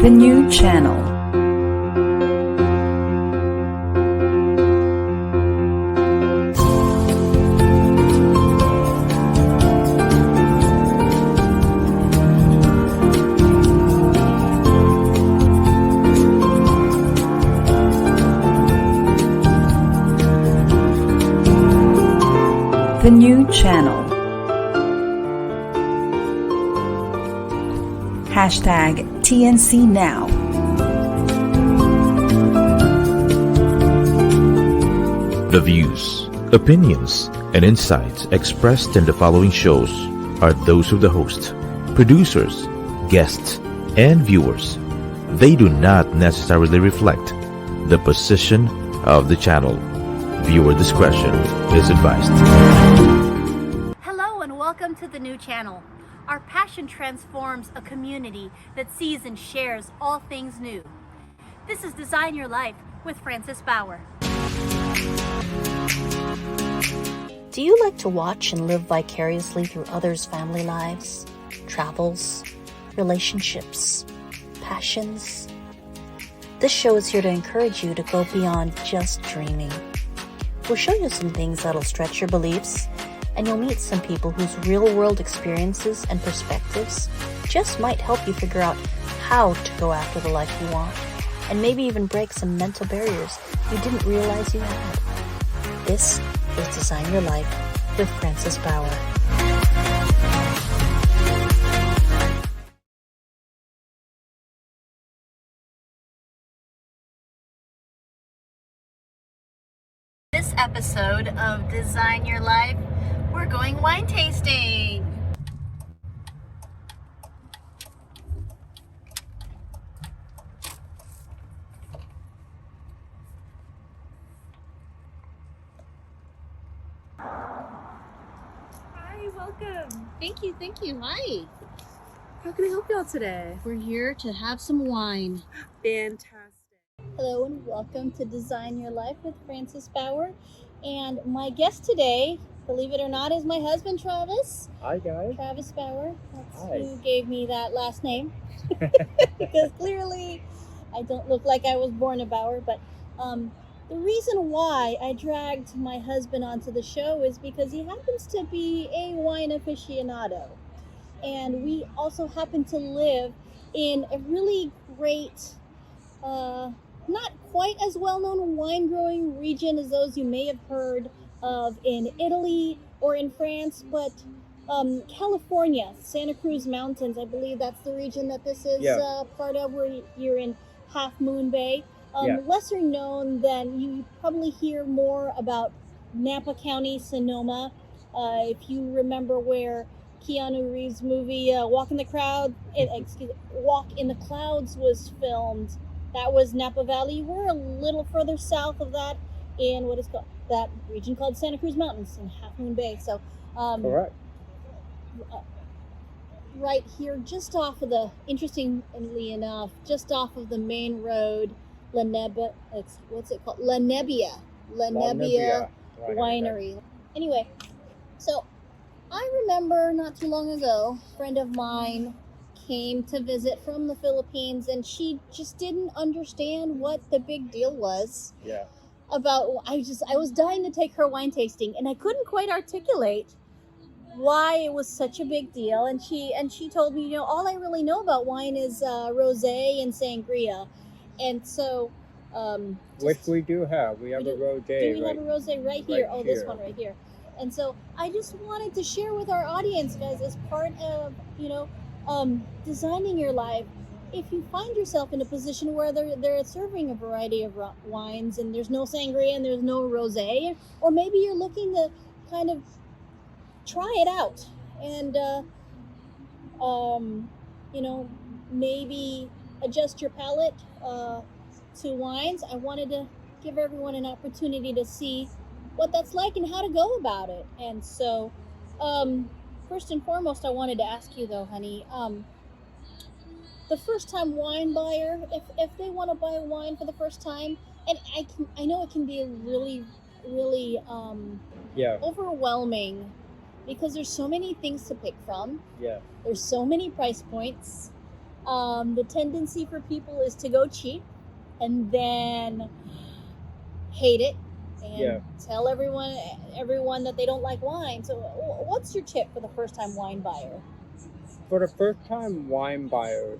The new channel. The new channel. Hashtag TNC Now. The views, opinions, and insights expressed in the following shows are those of the host, producers, guests, and viewers. They do not necessarily reflect the position of the channel. Viewer discretion is advised. Hello and welcome to the new channel. Our passion transforms a community that sees and shares all things new. This is Design Your Life with Francis Bauer. Do you like to watch and live vicariously through others' family lives, travels, relationships, passions? This show is here to encourage you to go beyond just dreaming. We'll show you some things that'll stretch your beliefs, and you'll meet some people whose real-world experiences and perspectives just might help you figure out how to go after the life you want, and maybe even break some mental barriers you didn't realize you had. This is Design Your Life with Francis Bauer. This episode of Design Your Life, we're going wine tasting. Hi, welcome. Thank you. Hi. How can I help y'all today? We're here to have some wine. Fantastic. Hello and welcome to Design Your Life with Francis Bauer. And my guest today, believe it or not, is my husband, Travis. Hi, guys. Travis Bauer. That's Hi. who gave me that last name. Because clearly I don't look like I was born a Bauer. But the reason why I dragged my husband onto the show is because he happens to be a wine aficionado. And we also happen to live in a really great, not quite as well-known wine growing region as those you may have heard of in Italy or in France, but California, Santa Cruz Mountains, I believe that's the region that this is part of, where you're in Half Moon Bay. Lesser known than, you probably hear more about Napa County, Sonoma. If you remember where Keanu Reeves' movie Walk in the Clouds was filmed, that was Napa Valley. We're a little further south of that in what is called that region called Santa Cruz Mountains in Half Moon Bay. So, Correct. Right here, just off of the, interestingly enough, just off of the main road, La Nebbia Winery. Anyway, so I remember not too long ago, a friend of mine came to visit from the Philippines, and she just didn't understand what the big deal was. Yeah. I was dying to take her wine tasting, and I couldn't quite articulate why it was such a big deal. And she told me, all I really know about wine is rosé and sangria. And so Which we do have. We have a rosé. Do we have a rosé right here? right This here. one right here. And so I just wanted to share with our audience, guys, as part of, designing your life. If you find yourself in a position where they're serving a variety of wines and there's no sangria and there's no rosé, or maybe you're looking to kind of try it out and, maybe adjust your palate to wines, I wanted to give everyone an opportunity to see what that's like and how to go about it. And so, first and foremost, I wanted to ask you though, honey, the first time wine buyer, if they want to buy wine for the first time, and I know it can be really, really overwhelming because there's so many things to pick from. Yeah. There's so many price points. The tendency for people is to go cheap and then hate it and Yeah. tell everyone that they don't like wine. So, what's your tip for the first time wine buyer? For the first time wine buyer,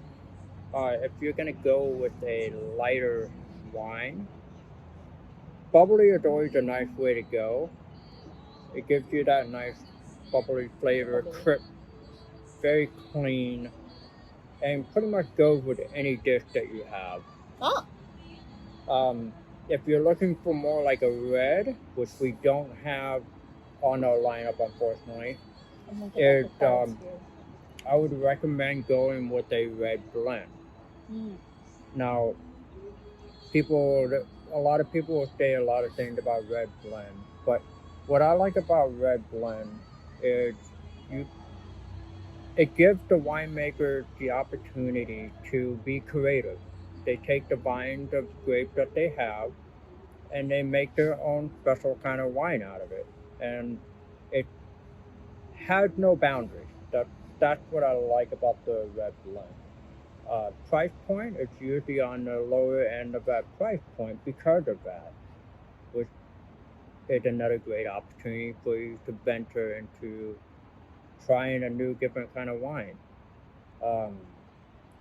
if you're gonna go with a lighter wine, bubbly is always a nice way to go. It gives you that nice bubbly flavor, Bubbly. crisp, very clean, and pretty much goes with any dish that you have. Ah, If you're looking for more like a red, which we don't have on our lineup, unfortunately, I'm looking at the it palates here. I would recommend going with a red blend. Mm. Now, a lot of people will say a lot of things about red blend, but what I like about red blend is you it gives the winemakers the opportunity to be creative. They take the vines of grapes that they have and they make their own special kind of wine out of it. And it has no boundaries. That's what I like about the red blend. Price point, it's usually on the lower end of that price point because of that, which is another great opportunity for you to venture into trying a new different kind of wine. Um,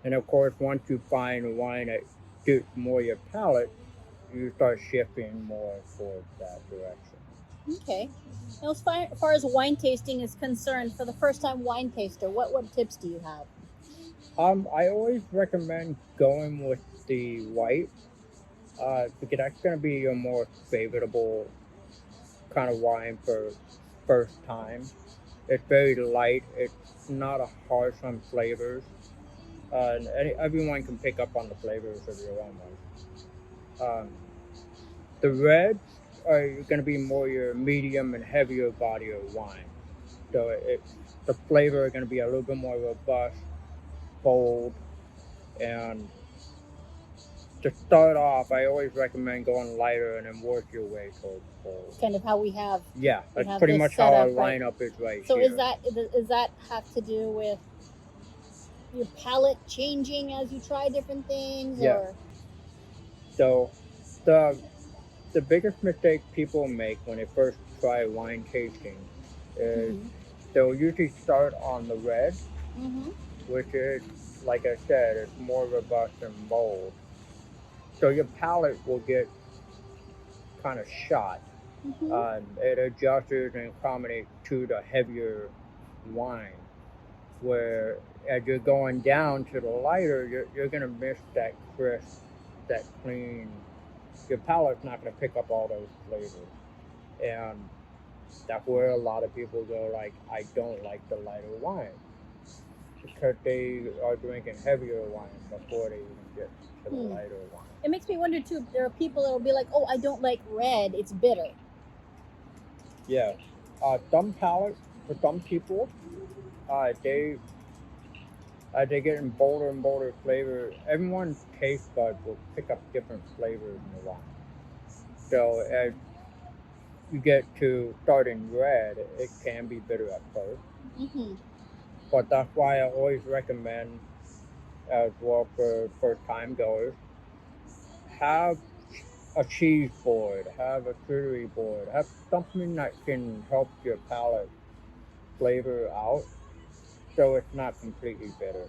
and of course, once you find a wine that suits more your palate, you start shifting more towards that direction. Okay. Now, as far as wine tasting is concerned, for the first time wine taster, what tips do you have? I always recommend going with the white because that's going to be your more favorable kind of wine for first time. It's very light. It's not a harsh on flavors. And everyone can pick up on the flavors of your own wine. The reds are going to be more your medium and heavier body of wine. So the flavor are going to be a little bit more robust, bold, and to start off, I always recommend going lighter and then work your way towards bold. Kind of how we have. Yeah, We that's have pretty this much how our setup, right? lineup is right So here. does that have to do with your palate changing as you try different things? Yeah. Or So the biggest mistake people make when they first try wine tasting is they'll usually start on the red, which is, like I said, it's more robust and bold. So your palate will get kind of shot. It adjusts and accommodates to the heavier wine, where as you're going down to the lighter, you're going to miss that crisp, that clean. Your palate's not going to pick up all those flavors. And that's where a lot of people go like, I don't like the lighter wine. Because they are drinking heavier wine before they even get to the lighter wine. it makes me wonder too. There are people that will be like, "Oh, I don't like red; it's bitter." Yeah. Some palates, for some people, they as they get in bolder and bolder flavor, everyone's taste buds will pick up different flavors in the wine. So as you get to starting red, it can be bitter at first. But that's why I always recommend, as well for first time goers, have a cheese board, have a charcuterie board, have something that can help your palate flavor out so it's not completely bitter.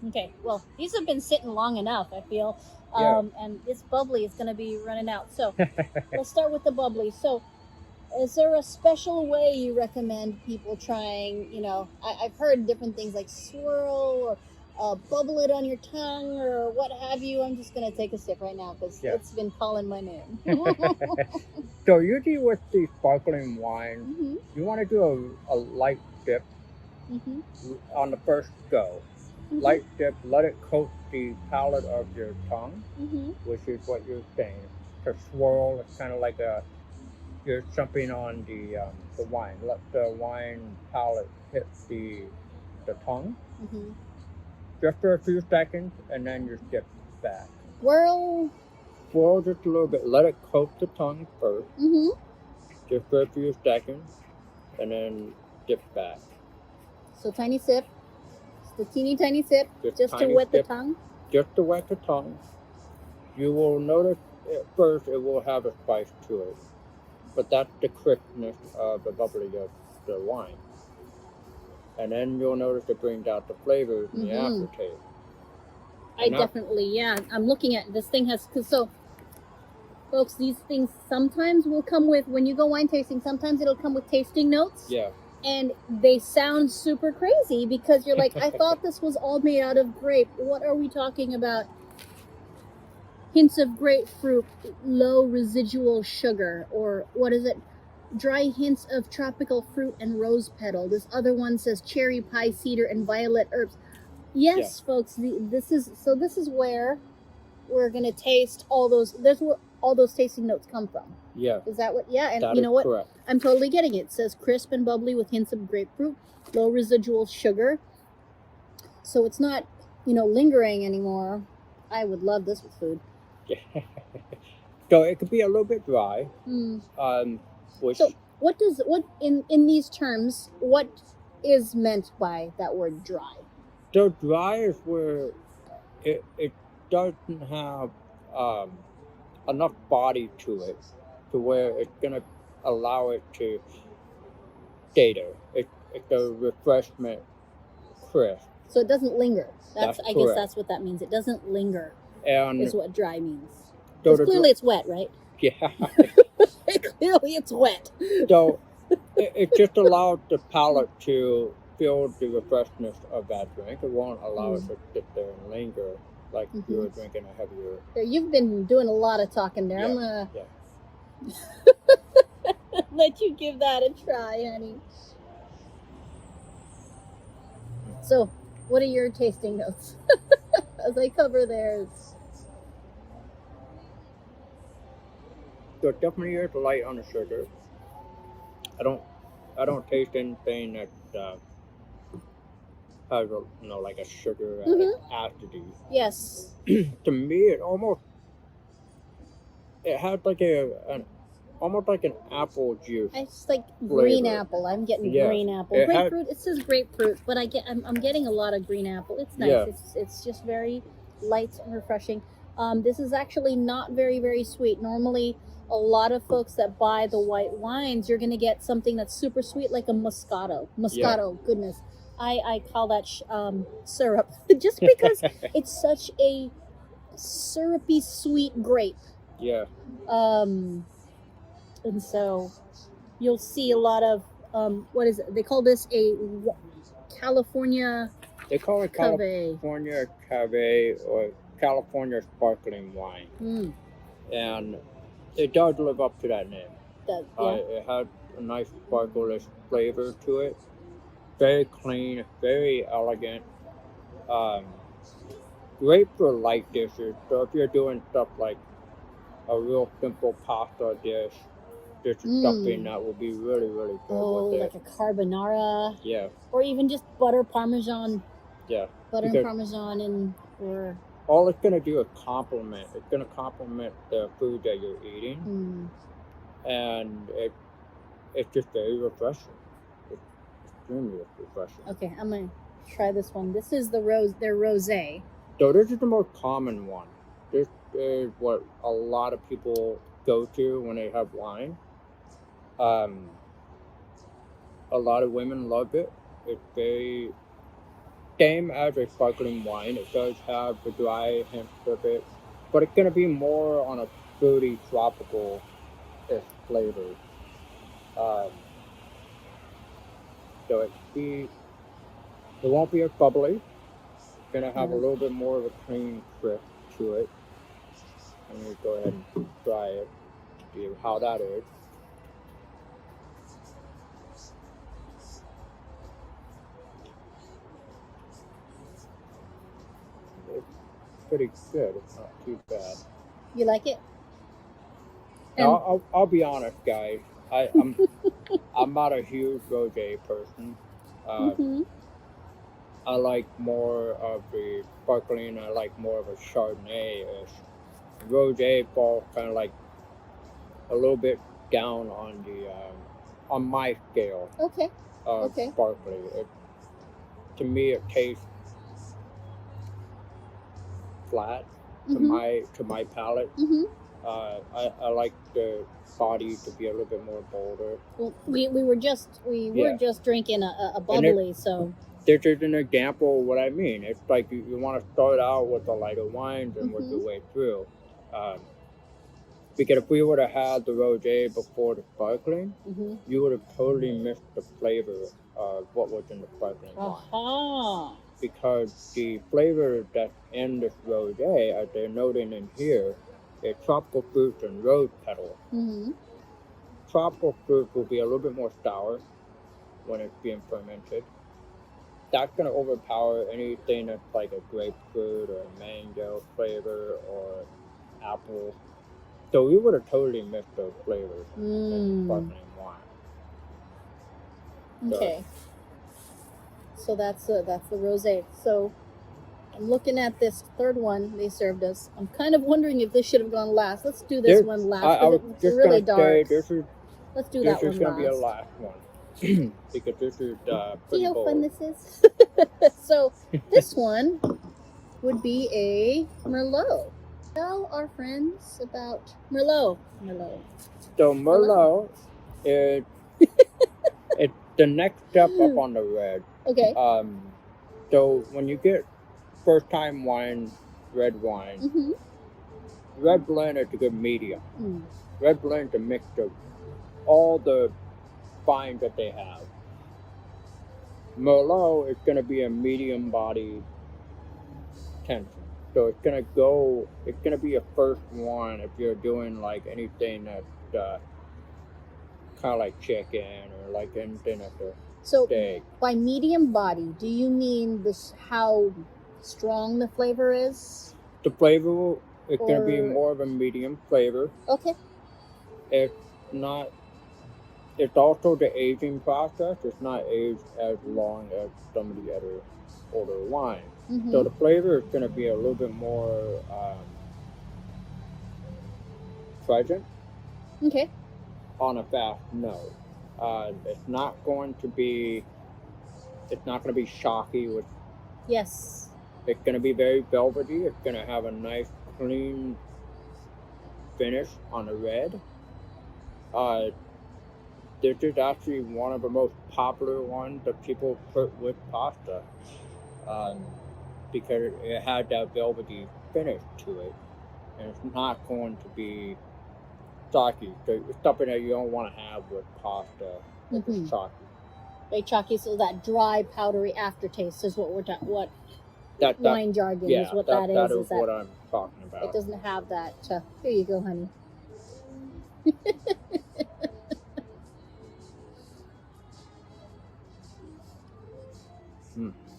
Okay, well, these have been sitting long enough, I feel. Yeah. And this bubbly is going to be running out. So let's start with the bubbly. So is there a special way you recommend people trying? I've heard different things like swirl or bubble it on your tongue or what have you. I'm just going to take a sip right now because it's been calling my name. So usually with the sparkling wine, you want to do a light dip on the first go. Light dip, let it coat the palate of your tongue, which is what you're saying. To swirl, it's kind of like you're jumping on the wine. Let the wine palate hit the tongue, just for a few seconds, and then you dip back. Swirl just a little bit. Let it coat the tongue first, just for a few seconds, and then dip back. So tiny sip. a teeny tiny sip, just to tiny wet the sip, tongue. just to wet the tongue. You will notice at first it will have a spice to it, but that's the crispness of the bubbly of the wine. And then you'll notice it brings out the flavors in the Mhm. aftertaste. I And that- definitely, yeah. I'm looking at this thing so, folks, these things sometimes will come with, when you go wine tasting, sometimes it'll come with tasting notes. Yeah, And they sound super crazy because you're like, I thought this was all made out of grape. What are we talking about? Hints of grapefruit, low residual sugar, or what is it? Dry hints of tropical fruit and rose petal. This other one says cherry pie, cedar, and violet herbs. Yes, folks, this is where we're gonna taste all those. There's where all those tasting notes come from. yeah, Is that what? Yeah, and that you is know what? correct. I'm totally getting it. It says crisp and bubbly with hints of grapefruit, low residual sugar. So it's not, lingering anymore. I would love this with food. So it could be a little bit dry. Which So what in these terms, what is meant by that word dry? so dry is where it doesn't have enough body to it to where it's gonna allow it to stay there. It's a refreshment crisp. So it doesn't linger. That's I guess correct. that's what that means. It doesn't linger And is what dry means. so Because the clearly it's wet, right? yeah. Clearly it's wet. So it just allows the palate to feel the refreshness of that drink. It won't allow it to sit there and linger like if you were drinking a heavier. Here, you've been doing a lot of talking there. I'm gonna let you give that a try, honey. So, what are your tasting notes? As I cover theirs. So it definitely is light on the sugar. I don't taste anything that has like a sugar acidity. Yes. To me, it has like almost like an apple juice. It's like green Flavor. apple. I'm getting Yeah. green apple. It had- Grapefruit. It says grapefruit, but I'm getting a lot of green apple. It's nice. Yeah. It's just very light and refreshing. This is actually not very, very sweet. Normally, a lot of folks that buy the white wines, you're going to get something that's super sweet, like a Moscato. Goodness. I call that syrup just because it's such a syrupy, sweet grape. Yeah. And so you'll see a lot of, what is it? They call this a California They call it Cave. California Cave or California sparkling wine. And it does live up to that name. Yeah. It has a nice sparklish flavor to it. Very clean, very elegant. Great for light dishes. So if you're doing stuff like a real simple pasta dish, just stuffing that will be really, really good Oh, with like it. a carbonara, Yeah, or even just butter parmesan, yeah. butter and Because- parmesan, and or All it's gonna do is complement. It's gonna complement the food that you're eating, and it's just very refreshing. It's extremely refreshing. okay, I'm gonna try this one. This is their rosé. So this is the most common one. This is what a lot of people go to when they have wine. A lot of women love it. It's very same as a sparkling wine. It does have the dry hints of it, but it's gonna be more on a fruity, tropical flavor. So it won't be as bubbly. It's gonna have a little bit more of a clean crisp to it. I'm gonna go ahead and try it, see how that is. It's pretty good. It's not too bad. You like it? Now, I'll be honest, guys. I'm not a huge rosé person. I like more of the sparkling. I like more of a Chardonnay-ish. Rosé falls kind of like a little bit down on the on my scale Okay. of Okay. sparkling. To me, it tastes flat Mhm. to my palate. Mm-hmm. I like the body to be a little bit more bolder. Well, we were just Yeah. drinking a And bubbly, so This is an example of what I mean. It's like you want to start out with the lighter wines and work your Mhm. way through. Because if we would have had the rosé before the sparkling, mhm. you would have totally missed the flavor of what was in the sparkling wine. Aha. Because the flavor that's in this rosé, as they're noting in here, is tropical fruits and rose petals. Mm-hmm. Tropical fruit will be a little bit more sour when it's being fermented. That's going to overpower anything that's like a grapefruit or a mango flavor or apple. So we would have totally missed those flavors in sparkling wine. Okay. So that's the rosé. So I'm looking at this third one they served us. I'm kind of wondering if this should have gone last. Let's do this one last I because was it's just really gonna say dark. Let's do that this is one gonna be a last. last one because this is See pretty how fun bold. this is? So this one would be a Merlot. Tell our friends about Merlot. So Merlot is it's the next step up on the red. Okay. So when you get first time wine, red wine, Mm-hmm. red blend is a good medium. Mm. Red blend is a mix of all the fines that they have. Merlot is going to be a medium body tension. So it's going to be a first one if you're doing like anything that's kind of like chicken or like anything at the So steak. by medium body, do you mean this how strong the flavor is? The flavor is going to be Or- more of a medium flavor. Okay. It's not. It's also the aging process. It's not aged as long as some of the other older wines. Mm-hmm. So the flavor is going to be a little bit more present Okay. on a fast note. It's not going to be shocky. Yes. It's going to be very velvety. It's going to have a nice clean finish on the red. This is actually one of the most popular ones that people put with pasta because it had that velvety finish to it, and it's not going to be chalky. So it's something that you don't want to have with pasta. If Mhm. it's chalky. Very chalky, so that dry, powdery aftertaste is what we're what That wine jargon yeah, is what that is. is Is what that I'm talking about. it doesn't have that. Here you go, honey.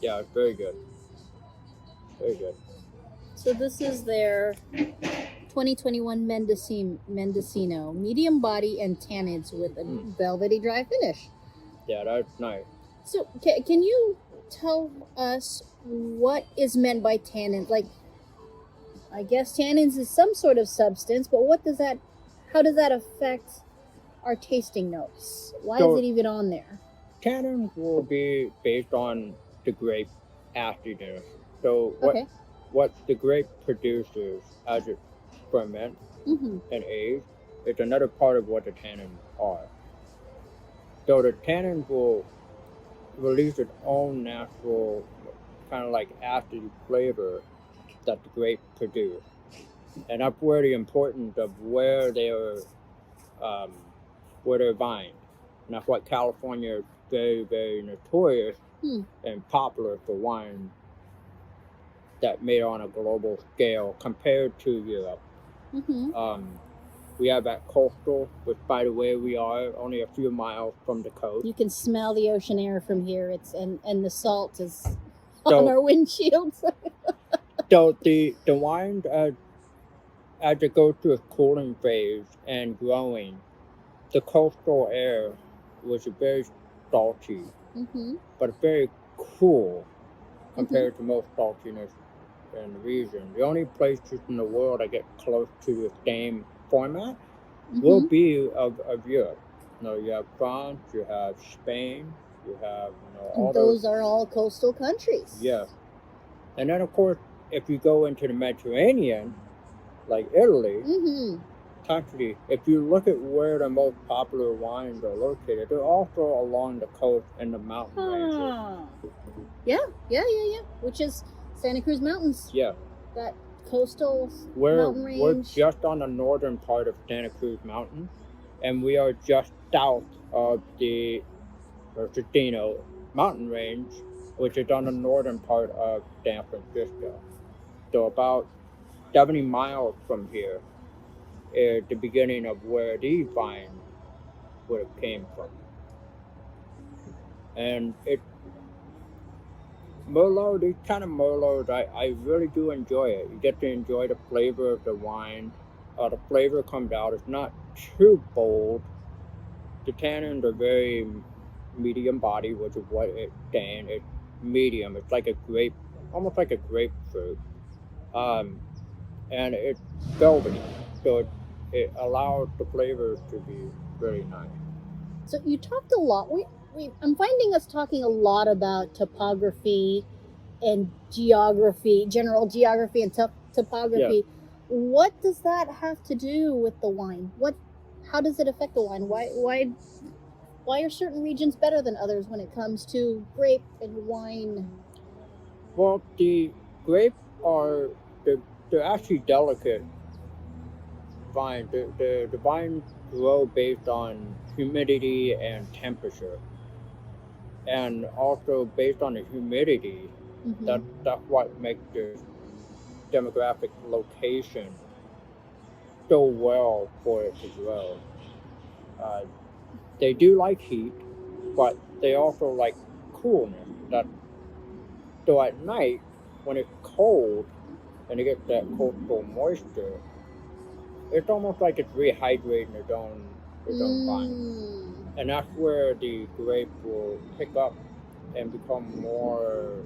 Yeah, it's very good. Very good. So this is their 2021 Mendocino, medium body and tannins with a velvety dry finish. Yeah, that's nice. So can you tell us what is meant by tannins? Like, I guess tannins is some sort of substance, but how does that affect our tasting notes? Why So- is it even on there? Tannins will be based on the grape acidness. So Okay. what the grape produces as it ferments Mm-hmm. and age is another part of what the tannins are. So the tannins will release its own natural kind of like acid flavor that the grape produce. And that's where the importance of where they're vined. And that's why California is very, very notorious and popular for wine that made on a global scale compared to Europe. Mm-hmm. We have that coastal, which by the way we are only a few miles from the coast. You can smell the ocean air from here. And the salt is So- on our windshields. So the wines as it goes through a cooling phase and growing, the coastal air was very salty, Mm-hmm. but very cool compared to most saltiness in the region. The only places in the world that get close to the same format will be of Europe. You have France, you have Spain, you have all Those are all coastal countries. Yeah. And then of course if you go into the Mediterranean, like Italy, Mm-hmm. actually, if you look at where the most popular wines are located, they're also along the coast and the mountain ranges. Huh. Yeah. Which is Santa Cruz Mountains. Yeah, That coastal we're mountain range. just on the northern part of Santa Cruz Mountain, and we are just south of the Certino mountain range, which is on the northern part of San Francisco. So about 70 miles from here is the beginning of where these vines would have came from. And Merlot, these kind of Merlots, I really do enjoy it. You get to enjoy the flavor of the wine. The flavor comes out. It's not too bold. The tannins are very medium body, which is what it's saying. It's medium. It's like a grape, almost like a grapefruit. And it's velvety. So it allows the flavors to be very nice. So you talked a lot. I'm finding us talking a lot about topography and geography, general geography and topography. What does that have to do with the wine? How does it affect the wine? Why are certain regions better than others when it comes to grape and wine? Well, the grapes are they're actually delicate vines. The vines grow based on humidity and temperature, and also based on the humidity. Mm-hmm. That's what makes the demographic location so well for it to grow. They do like heat, but they also like coolness. So at night, when it's cold and you get that coastal moisture, it's almost like it's rehydrating its own vine. And that's where the grape will pick up and become more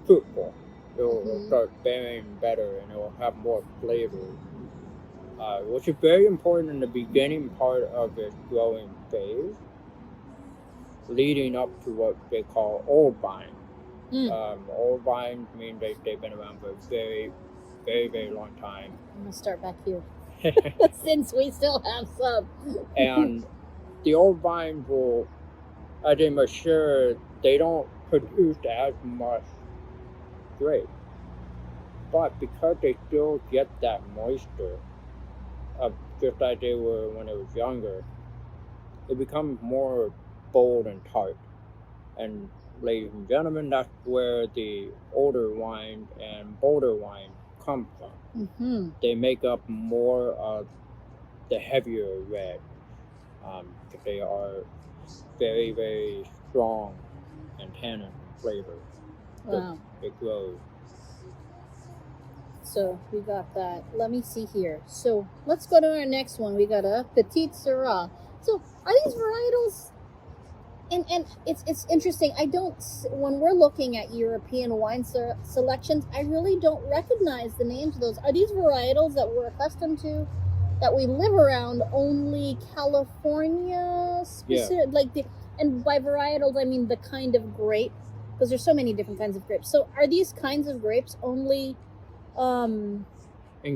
fruitful. It'll start bearing better and it will have more flavor, which is very important in the beginning part of its growing phase, leading up to what they call old vine. Old vines mean they've been around for a very, very, very long time. I'm going to start back here since we still have some. And the old vines will, as they mature, they don't produce as much grape. But because they still get that moisture, just like they were when they was younger, it becomes more bold and tart. And ladies and gentlemen, that's where the older wine and bolder wine come from. Mm-hmm. They make up more of the heavier red. Because they are very, very strong and tannin flavor. Wow. It grows. So we got that. Let me see here. So let's go to our next one. We got a Petite Syrah. So are these varietals? And it's interesting. When we're looking at European wine selections, I really don't recognize the names of those. Are these varietals that we're accustomed to, that we live around only California specific? Yeah. And by varietals, I mean the kind of grape, because there's so many different kinds of grapes. So are these kinds of grapes only in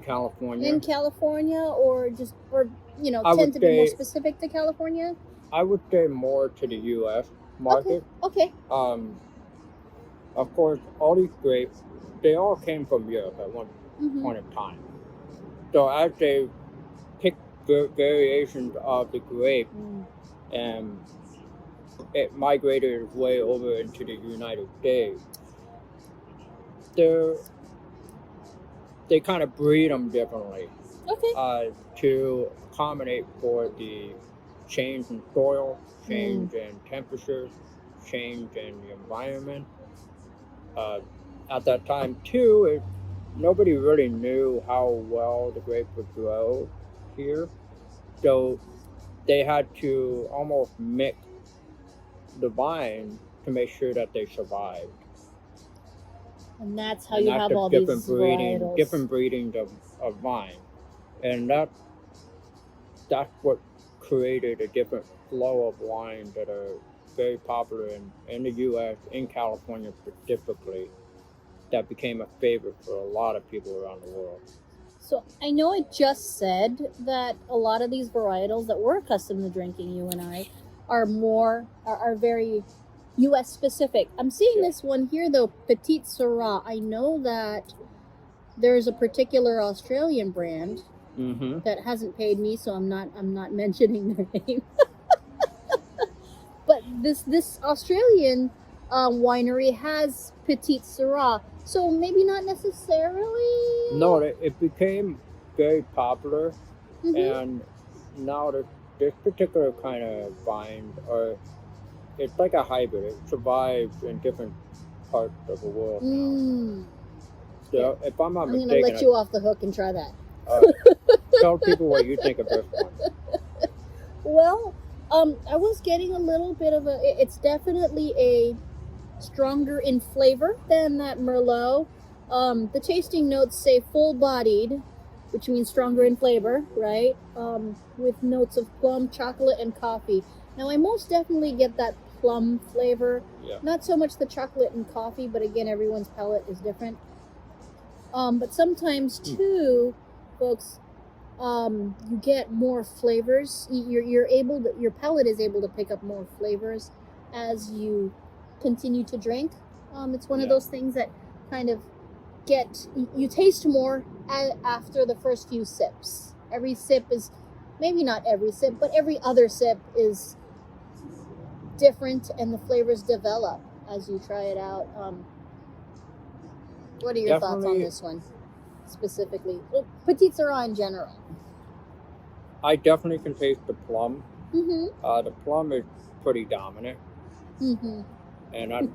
California? or tend to be more specific to California? I would say more to the U.S. market. Okay. Of course, all these grapes, they all came from Europe at one point in time. So as they pick variations of the grape, and it migrated its way over into the United States, they kind of breed them differently. Okay. To accommodate for the change in soil, change in temperature, change in the environment. At that time, too, nobody really knew how well the grape would grow here. So they had to almost mix the vine to make sure that they survived. And that's how you have all these varietals. Different breedings of vine. And that's what created a different flow of wine that are very popular in the U.S., in California specifically, that became a favorite for a lot of people around the world. So I know I just said that a lot of these varietals that we're accustomed to drinking, you and I, are very U.S. specific. I'm seeing Yeah. this one here though, Petite Syrah. I know that there's a particular Australian brand Mm-hmm. that hasn't paid me, so I'm not mentioning their name. But this Australian winery has Petite Syrah, so maybe not necessarily. No, it became very popular, Mhm. and now this particular kind of vine, or it's like a hybrid. It survives in different parts of the world now. Mm. So if I'm not I'm gonna mistaken, let you off the hook and try that. tell people what you think of this one. Well, I was getting a little bit of it's definitely a stronger in flavor than that Merlot. The tasting notes say full-bodied, which means stronger in flavor, right? With notes of plum, chocolate, and coffee. Now, I most definitely get that plum flavor. Yeah. Not so much the chocolate and coffee, but again, everyone's palate is different. But sometimes too, folks, you get more flavors. Your palate is able to pick up more flavors as you continue to drink. It's one of those things that kind of you taste more after the first few sips. Every sip is, maybe not every sip, but every other sip is different, and the flavors develop as you try it out. What are your thoughts on Definitely. this one specifically? Well, Petite Syrah in general. I definitely can taste the plum. Mm-hmm. The plum is pretty dominant, Mm-hmm. and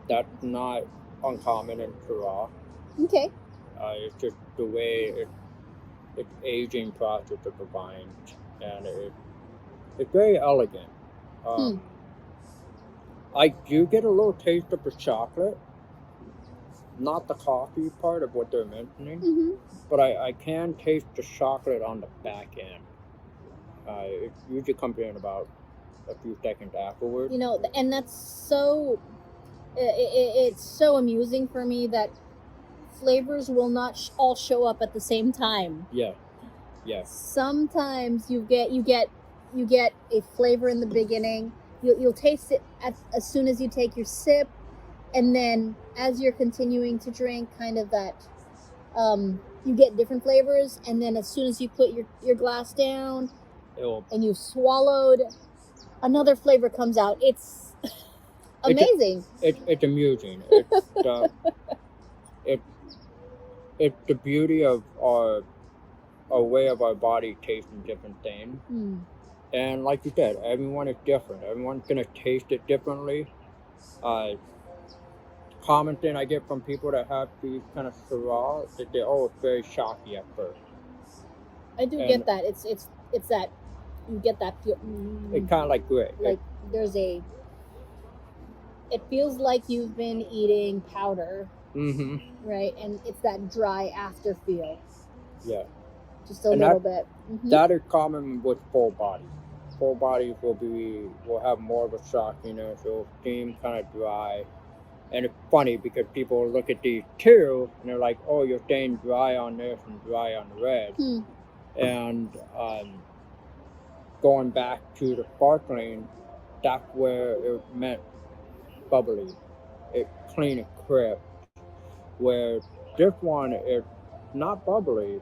that's not uncommon in Syrah. Okay. It's just the way it's aging process of the vine, and it's very elegant. I do get a little taste of the chocolate, not the coffee part of what they're mentioning, Mm-hmm. but I can taste the chocolate on the back end. It usually comes in about a few seconds afterwards. You know, and that's so. It's so amusing for me that flavors will not all show up at the same time. Yeah. Sometimes you get a flavor in the beginning. You'll taste it as soon as you take your sip, and then as you're continuing to drink, kind of that, you get different flavors, and then as soon as you put your glass down and you've swallowed, another flavor comes out. It's amazing. It's amusing. It's the beauty of our way of our body tasting different things. And like you said, everyone is different. Everyone's gonna taste it differently. Common thing I get from people that have these kind of Syrah is that it's very shocky at first. I do get that. It's that you get that feel. It's kind of like grit. Like it feels like you've been eating powder, Mm-hmm. right? And it's that dry after feel. Yeah. Just a little bit. Mhm. That is common with full body. Full bodies will have more of a shockiness. It'll seem kind of dry. And it's funny because people look at these two and they're like, oh, you're staying dry on this and dry on the red. And going back to the sparkling, that's where it meant bubbly. It's clean and crisp. Where this one is not bubbly,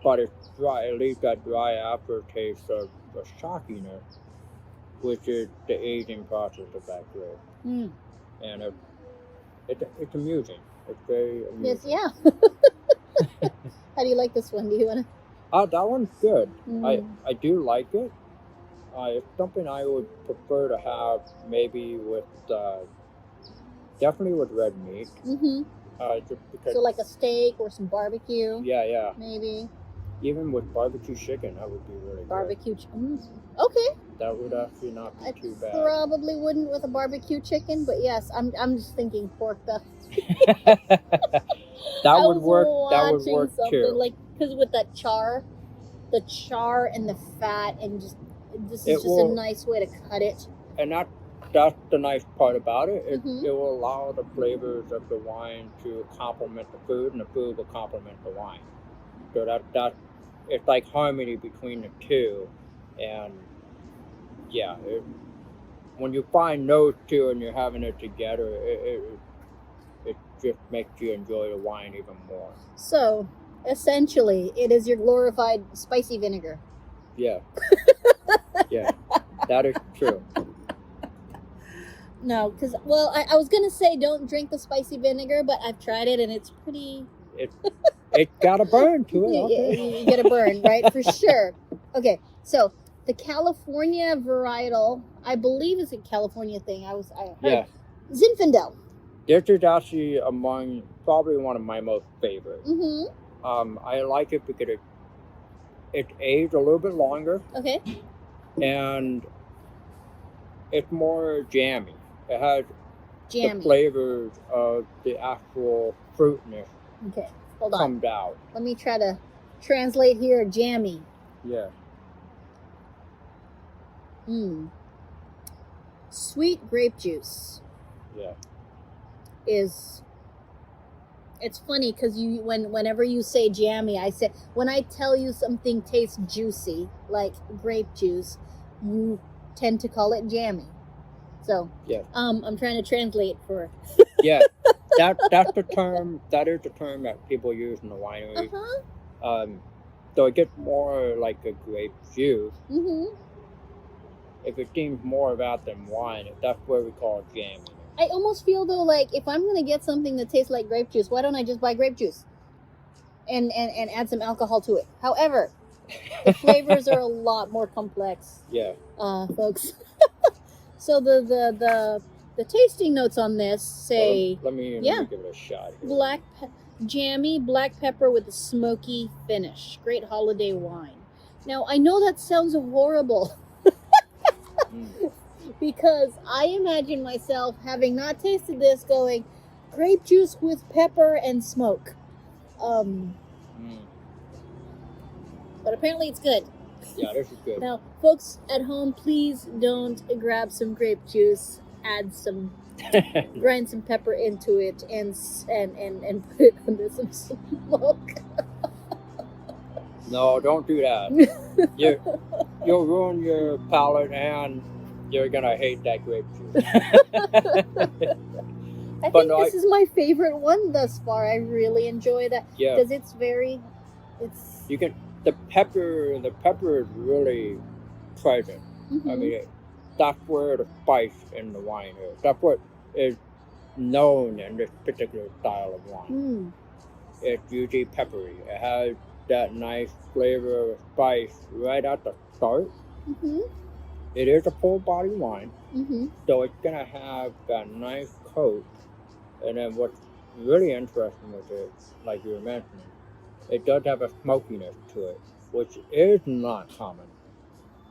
but it's dry, at least that dry aftertaste of the shockiness, which is the aging process of that grape. And it's amusing. It's very amusing. Yes, yeah. How do you like this one? Do you want to? That one's good. I do like it. It's something I would prefer to have maybe with, definitely with red meat. Mm-hmm. Just because, So like a steak or some barbecue. yeah. Maybe Even with barbecue chicken, that would be really barbecue. Okay. good. That would actually not be too bad. Probably wouldn't with a barbecue chicken, but yes, I'm just thinking pork belly. That would work. That would work something too. like, because with that the char and the fat, and this is just a nice way to cut it. And that's the nice part about it. Mhm. It will allow the flavors of the wine to complement the food, and the food will complement the wine. So that it's like harmony between the two, and yeah, when you find those two and you're having it together, it just makes you enjoy the wine even more. So, essentially, it is your glorified spicy vinegar. Yeah, yeah, that is true. No, because, well, I was going to say don't drink the spicy vinegar, but I've tried it and it's pretty... It got a burn to it. You, Okay. you get a burn, right? For sure. Okay, so the California varietal, I believe is a California thing. I heard. Yeah. Zinfandel. This is actually among probably one of my most favorites. Mm-hmm. I like it because it aged a little bit longer, Okay. and it's more jammy. It has the Jammy. flavors of the actual fruitness Okay, hold on. comes out. Let me try to translate here. Jammy. Yeah. Sweet grape juice Yeah. is... It's funny because whenever you say jammy, when I tell you something tastes juicy, like grape juice, you tend to call it jammy. So Yeah. I'm trying to translate for... Yeah. That's the term. That is the term that people use in the winery. Uh-huh. So it gets more like a grape juice. Mm-hmm. If it seems more of that than wine, that's where we call it jammy. I almost feel though like if I'm gonna get something that tastes like grape juice, why don't I just buy grape juice and add some alcohol to it? However, the flavors are a lot more complex. Yeah. Folks. So the tasting notes on this say Let me yeah. give it a shot here. Jammy black pepper with a smoky finish. Great holiday wine. Now I know that sounds horrible. Because I imagine myself, having not tasted this, going, grape juice with pepper and smoke. But apparently it's good. Yeah, this is good. Now, folks at home, please don't grab some grape juice, grind some pepper into it, and put it under some smoke. No, don't do that. You'll ruin your palate, and you're gonna hate that grape juice. I think this is my favorite one thus far. I really enjoy that. Yeah. Because it's the pepper is really present. Mm-hmm. I mean, that's where the spice in the wine is. That's what is known in this particular style of wine. It's usually peppery. It has that nice flavor of spice right at the start. Mm-hmm. It is a full body wine, Mm-hmm. so it's gonna have that nice coat. And then what's really interesting with it, like you were mentioning, it does have a smokiness to it, which is not common.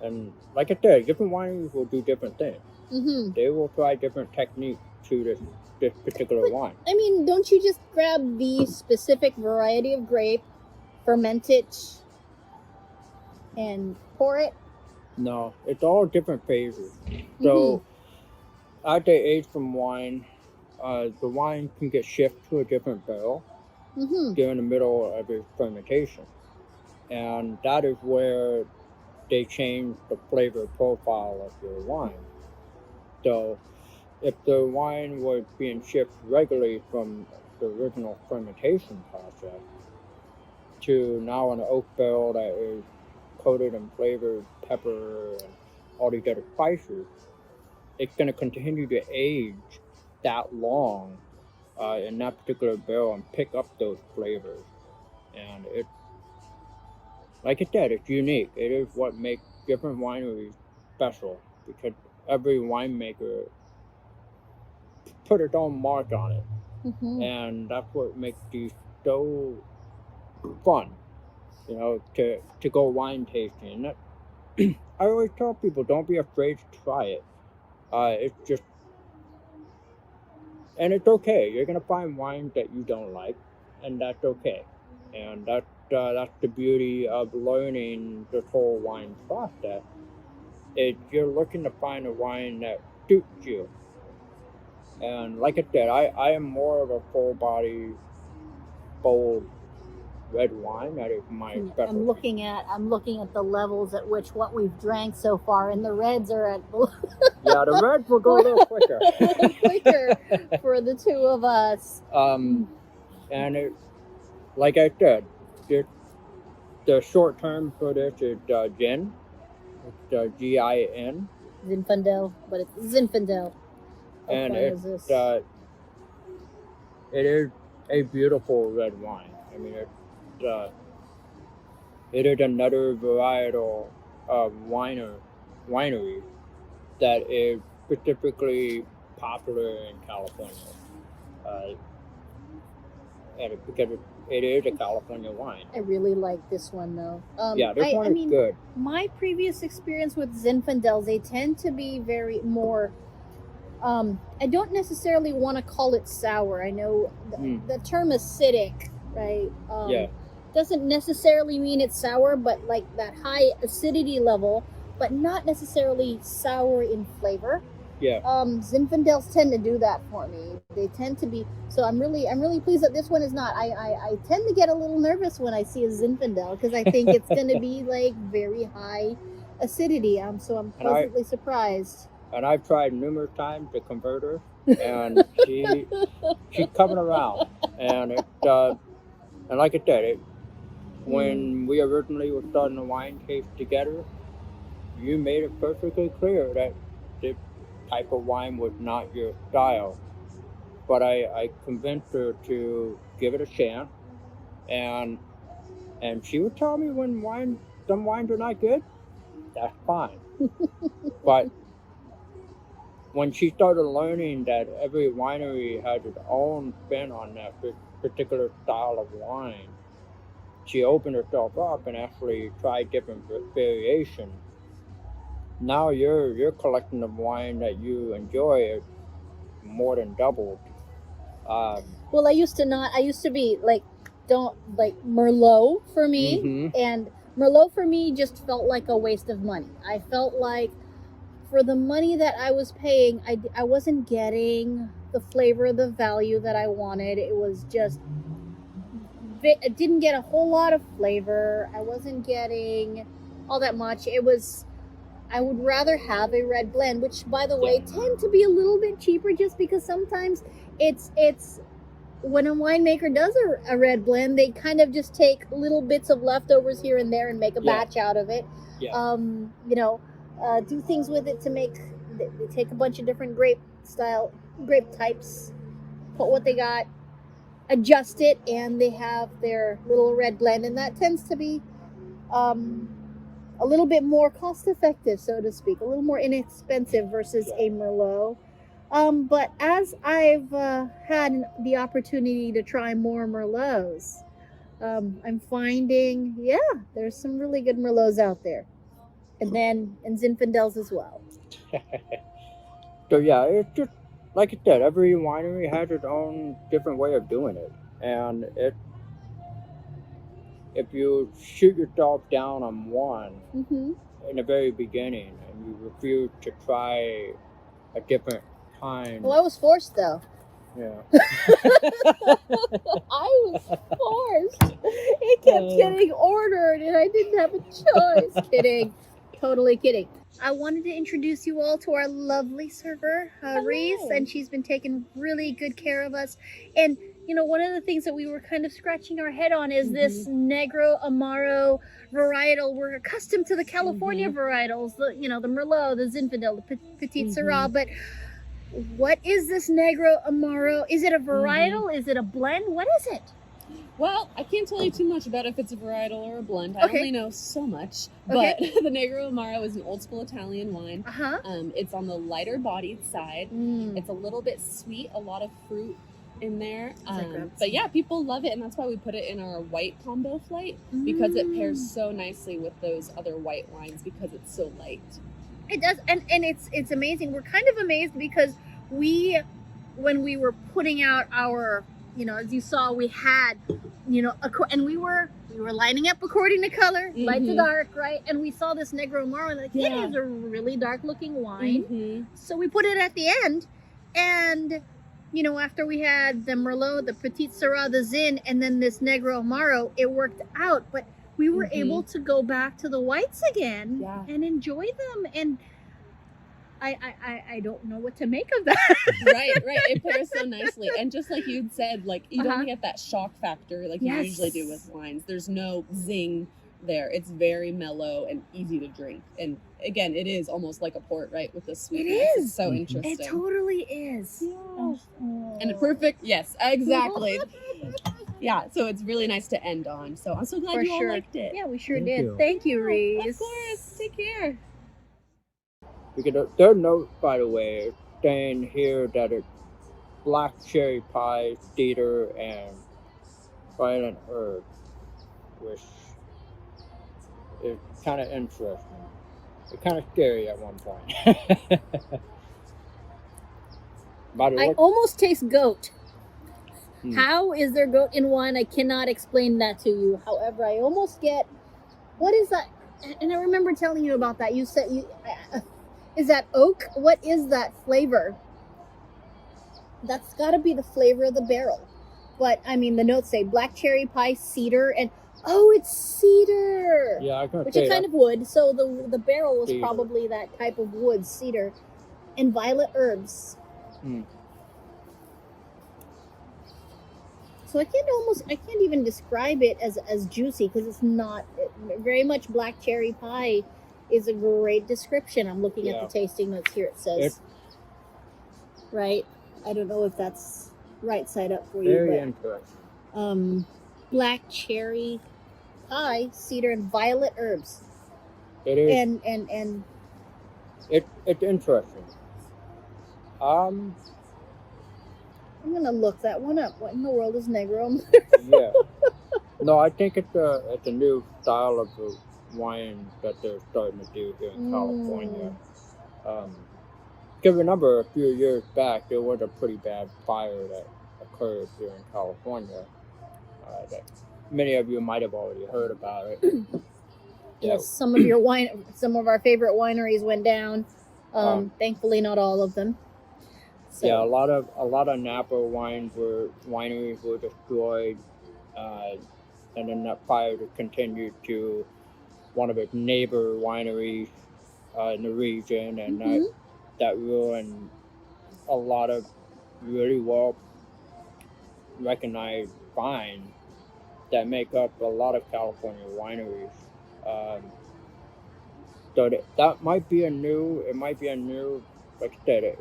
And like I said, different wineries will do different things. Mm-hmm. They will try different techniques to this particular wine. I mean, don't you just grab the specific variety of grape, ferment it, and pour it? No, it's all different phases. So as they age from wine, the wine can get shipped to a different barrel during the middle of its fermentation. And that is where they change the flavor profile of your wine. So if the wine was being shipped regularly from the original fermentation process to now an oak barrel that is coated and flavored pepper and all these other spices, it's going to continue to age that long in that particular barrel and pick up those flavors. And it, like I said, it's unique. It is what makes different wineries special, because every winemaker put its own mark on it. And that's what makes these so fun, to go wine tasting. I always tell people, don't be afraid to try it. It's just, and it's okay. You're gonna find wines that you don't like, and that's okay. And that's the beauty of learning this whole wine process. You're looking to find a wine that suits you. And like I said, I am more of a full body, bold red wine. That is my specialty. I'm looking at the levels at which what we've drank so far, and the reds are at Yeah, the reds will go a little quicker. quicker for the two of us. And it, like I said, the short term for this is gin. It's GIN. Zinfandel, but it's Zinfandel. How And fun is it's this? it is a beautiful red wine. I mean, it is another varietal winery that is specifically popular in California, and because it is a California wine. I really like this one though. Yeah, this one is good. My previous experience with Zinfandels, they tend to be very more. I don't necessarily want to call it sour. I know the term acidic, right? Yeah. Doesn't necessarily mean it's sour, but like that high acidity level, but not necessarily sour in flavor. Yeah. Zinfandels tend to do that for me. They tend to be. So I'm really pleased that this one is not. I tend to get a little nervous when I see a Zinfandel because I think it's going to be like very high acidity. So I'm pleasantly surprised. And I've tried numerous times to convert her, and she's coming around. And and like I said, when we originally were starting the wine taste together, you made it perfectly clear that this type of wine was not your style. But I convinced her to give it a chance, and she would tell me when some wines are not good. That's fine. But when she started learning that every winery had its own spin on that particular style of wine, she opened herself up and actually tried different variations. Now your collection of wine that you enjoy is more than doubled. Well, I used to be like Merlot for me, and Merlot for me just felt like a waste of money. I felt like for the money that I was paying, I wasn't getting the flavor, the value that I wanted. It was just, it didn't get a whole lot of flavor. I wasn't getting all that much. I would rather have a red blend, which by the way, tend to be a little bit cheaper just because sometimes it's when a winemaker does a red blend, they kind of just take little bits of leftovers here and there and make a batch out of it. Yeah. Do things with it to they take a bunch of different grape types, put what they got, adjust it, and they have their little red blend, and that tends to be a little bit more cost effective, so to speak, a little more inexpensive versus a Merlot. But as I've had the opportunity to try more Merlots, I'm finding, there's some really good Merlots out there. And Zinfandels as well. So yeah, it's just like I said, every winery has its own different way of doing it, and if you shoot yourself down on one in the very beginning and you refuse to try a different kind. Well, I was forced though. Yeah. I was forced. It kept getting ordered and I didn't have a choice. Kidding. Totally kidding. I wanted to introduce you all to our lovely server, Reese, and she's been taking really good care of us. And, one of the things that we were kind of scratching our head on is this Negro Amaro varietal. We're accustomed to the California varietals, the Merlot, the Zinfandel, the Petit Syrah, but what is this Negro Amaro? Is it a varietal? Is it a blend? What is it? Well, I can't tell you too much about if it's a varietal or a blend. I only know so much. But the Negro Amaro is an old school Italian wine. It's on the lighter bodied side. It's a little bit sweet, a lot of fruit in there. But yeah, people love it, and that's why we put it in our white combo flight, because it pairs so nicely with those other white wines because it's so light. It does, and it's amazing. We're kind of amazed because when we were putting out our as you saw, we had, and we were lining up according to color, light to dark, right? And we saw this Negro Amaro, and it is a really dark looking wine. So we put it at the end, and after we had the Merlot, the Petite Syrah, the Zin, and then this Negro Amaro, it worked out. But we were able to go back to the whites again and enjoy them. And I don't know what to make of that. Right. It pairs so nicely. And just like you'd said, like you don't get that shock factor like you usually do with wines. There's no zing there. It's very mellow and easy to drink. And again, it is almost like a port, right? With the sweetness. It is. It's so interesting. It totally is. Yeah. And a perfect, yes, exactly. Yeah, so it's really nice to end on. So I'm so glad you all liked it. Yeah, we sure Thank did. you. Thank you, Reese. Of course. Take care. We get a third note, by the way, saying here that it's black cherry pie, cedar, and violent herb, which is kind of interesting. It's kind of scary at one point. By the I look- almost taste goat. Hmm. How is there goat in wine? I cannot explain that to you. However, I almost get, what is that? And I remember telling you about that. You said, is that oak? What is that flavor? That's got to be the flavor of the barrel. But, I mean, the notes say black cherry pie, cedar, and, it's cedar. Yeah, I can Which say is kind that. of wood. So the barrel was Cedar. probably that type of wood, cedar. And violet herbs. Hmm. So I can't even describe it as juicy because it's not very much. Black cherry pie is a great description. I'm looking at Yeah. the tasting notes here. It says, right? I don't know if that's right side up for Very you, interesting. but black cherry pie, cedar, and violet herbs. It is. And It's interesting. I'm gonna look that one up. What in the world is Negro? Yeah. No, I think it's a new style of the wine that they're starting to do here in California. Because remember, a few years back, there was a pretty bad fire that occurred here in California. That many of you might have already heard about it. Yes, some of our favorite wineries went down. Thankfully, not all of them. So. Yeah, a lot of Napa wineries were destroyed, and then that fire continued to one of its neighbor wineries in the region, and that ruined a lot of really well recognized vines that make up a lot of California wineries. So that might be a new, like I said,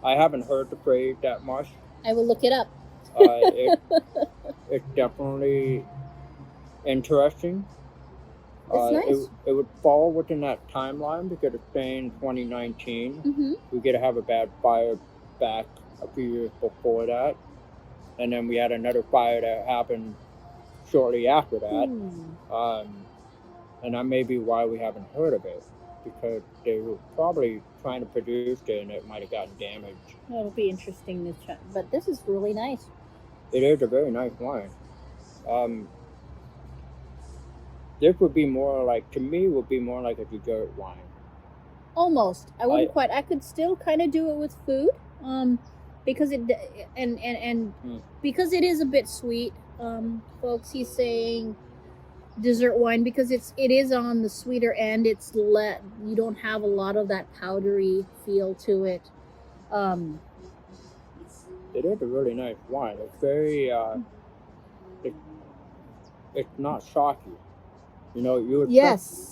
I haven't heard the phrase that much. I will look it up. It's definitely interesting. It's nice. It would fall within that timeline because it's saying 2019. We get to have a bad fire back a few years before that. And then we had another fire that happened shortly after that. And that may be why we haven't heard of it, because they were probably trying to produce it and it might have gotten damaged. It'll be interesting to check. But this is really nice. It is a very nice wine. This would be more like, to me, would be more like a dessert wine. Almost. I wouldn't quite. I could still kind of do it with food, because it and because it is a bit sweet. Folks, he's saying dessert wine because it is on the sweeter end. You don't have a lot of that powdery feel to it. It is a really nice wine. It's very it's not shocky. You know, you would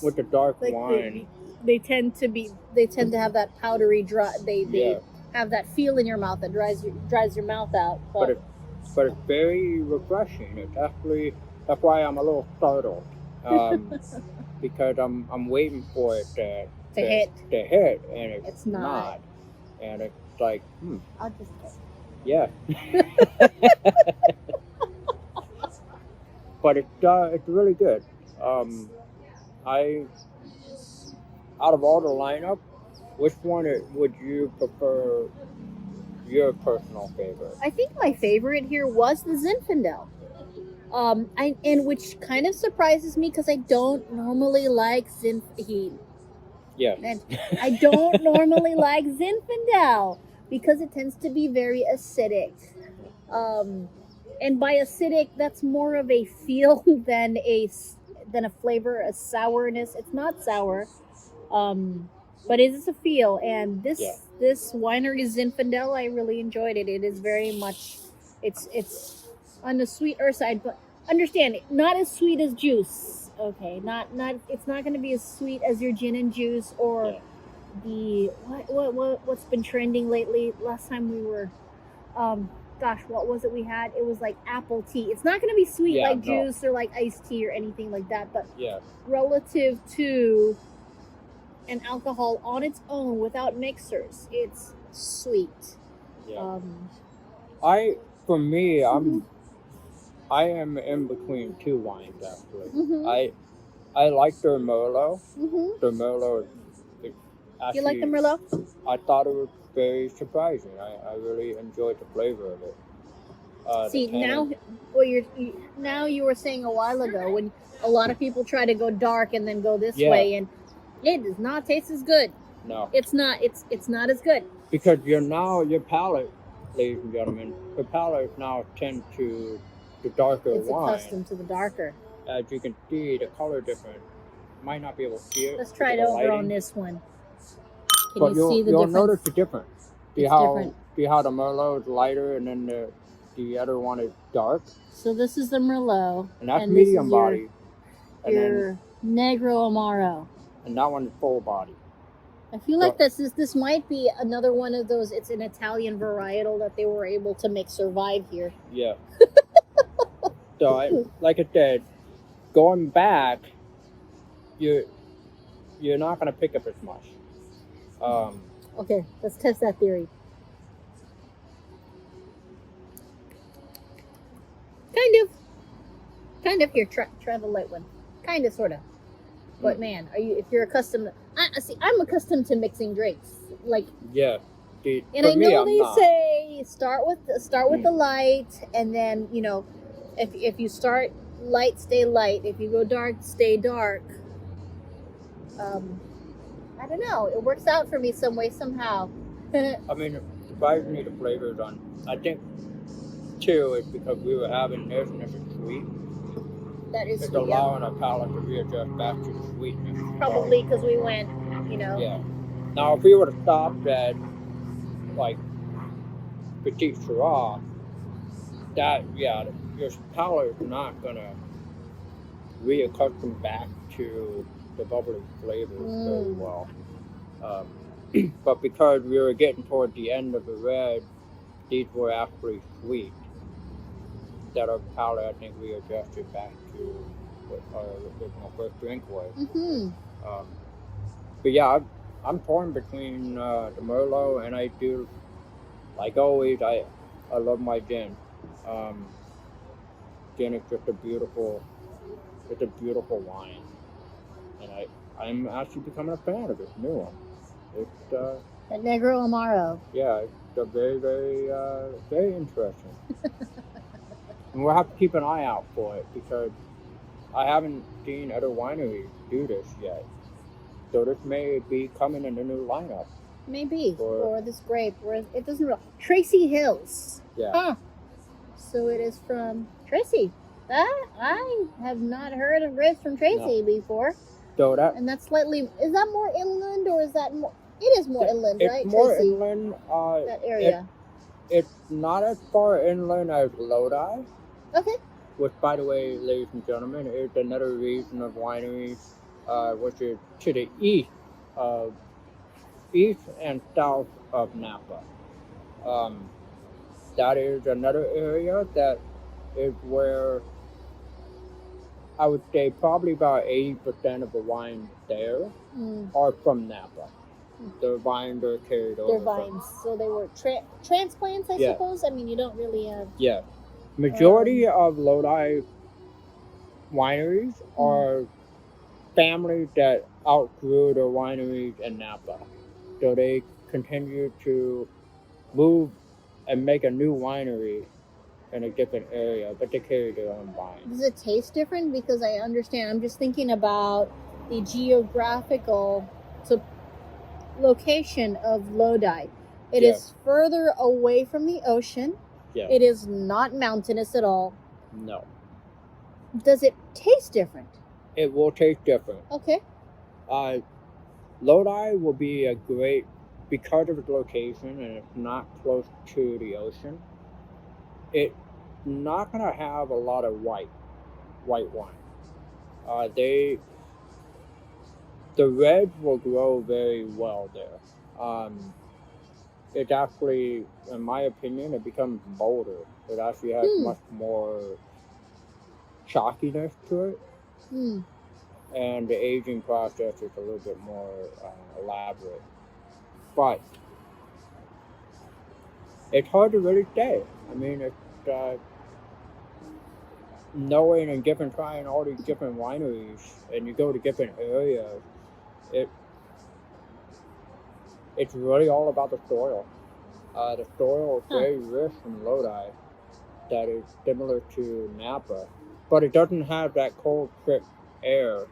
with the dark wine. They tend to have that powdery dry. They have that feel in your mouth that dries your mouth out. But it's very refreshing. It's actually, that's why I'm a little startled, because I'm waiting for it to hit, and it's not. And it's like, I'll just get yeah. But it's really good. Out of all the lineup, which one would you prefer your personal favorite? I think my favorite here was the Zinfandel. And which kind of surprises me because I don't normally like Yeah. and I don't normally like Zinfandel because it tends to be very acidic. And by acidic, that's more of a feel than a flavor, a sourness. It's not sour, but it is a feel. And this winery Zinfandel, I really enjoyed it. It is very much, it's on the sweeter side, but understand, not as sweet as juice. Okay, not it's not going to be as sweet as your gin and juice or the what's been trending lately. Last time we were, gosh, what was it we had? It was like apple tea. It's not going to be sweet like juice or like iced tea or anything like that, but relative to an alcohol on its own without mixers, it's sweet. For me, I am in between two wines actually. I like their Merlot. The Merlot is actually, You like the Merlot? I thought it was very surprising. I really enjoyed the flavor of it. See, now you were saying a while ago when a lot of people try to go dark and then go this way, and it does not taste as good. No, it's not. It's not as good because your palate, ladies and gentlemen, the palate now tend to the darker wine. It's accustomed to the darker. As you can see, the color difference. Might not be able to see it. Let's try it over on this one. But you see the you'll difference? notice the difference. Different. See how the Merlot is lighter and then the other one is dark? So this is the Merlot. And that's medium body. Your Negro Amaro. And that one is full body. I feel like this might be another one of those. It's an Italian varietal that they were able to make survive here. Yeah. So, like I said, going back, you're not going to pick up as much. Okay, let's test that theory. Kind of. Here, try the light one. Kind of, sort of. But man, if you're accustomed, I'm accustomed to mixing drinks. Like and I know they say start with the light, and then if you start light, stay light. If you go dark, stay dark. I don't know. It works out for me some way, somehow. I mean, surprisingly, the flavors on. I think too is because we were having this and this is sweet. That is it's sweet. allowing our palate to readjust back to the sweetness. Probably because we went, Yeah. Now, if we would have stopped at like Petit Syrah, your palate is not gonna reaccustom back to the bubbly flavors very well. But because we were getting toward the end of the red, these were actually sweet. That our palate, I think, readjusted back to what our original first drink was. But yeah, I'm torn between the Merlot, and I do, like always, I love my gin. Gin is just a beautiful wine, and I'm actually becoming a fan of this new one. It's the Negro Amaro. Yeah, it's very, very, very interesting. And we'll have to keep an eye out for it because I haven't seen other wineries do this yet. So this may be coming in the new lineup. Maybe. Or this grape. Where it doesn't really. Tracy Hills. Yeah. Huh. So it is from Tracy. I have not heard of grapes from Tracy before. So and that's slightly. Is that more inland or is that more? It is more inland, right? It's more Tracy? inland. That area. It's not as far inland as Lodi. Okay. Which, by the way, ladies and gentlemen, is another region of wineries, which is to the east and south of Napa. That is another area that is where I would say probably about 80% of the wines there are from Napa. The vines are carried over. They're vines, so they were transplants, I suppose. I mean, you don't really have. Yeah. Majority of Lodi wineries are families that outgrew their wineries in Napa. So they continue to move and make a new winery in a different area, but they carry their own vines. Does it taste different? Because I understand. I'm just thinking about the geographical location of Lodi. It is further away from the ocean. Yeah. It is not mountainous at all. No. Does it taste different? It will taste different. Okay. Lodi will be a great, because of its location and it's not close to the ocean, it's not going to have a lot of white wine. The red will grow very well there. It actually, in my opinion, it becomes bolder. It actually has much more chalkiness to it. And the aging process is a little bit more elaborate. But it's hard to really say. I mean, it's knowing and trying all these different wineries, and you go to different areas, it's really all about the soil. The soil is very rich in Lodi, that is similar to Napa, but it doesn't have that cold, crisp air,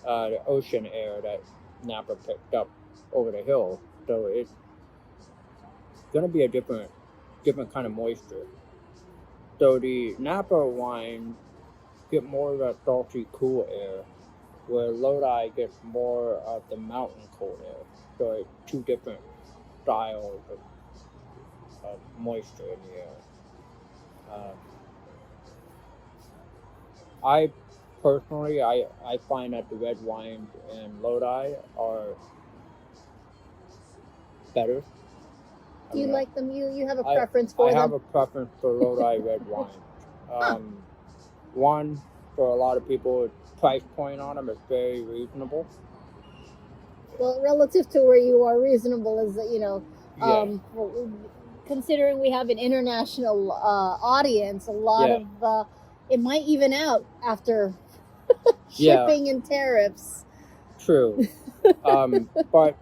the ocean air that Napa picked up over the hill. So it's going to be a different kind of moisture. So the Napa wine get more of that salty, cool air, where Lodi gets more of the mountain cold air. So it's two different styles of moisture in the air. I personally, I find that the red wines in Lodi are better. Do you like them? You have a preference for them? I have a preference for Lodi red wine. One, for a lot of people, the price point on them is very reasonable. Well, relative to where you are, reasonable is, considering we have an international audience, a lot of it might even out after shipping and tariffs. True. But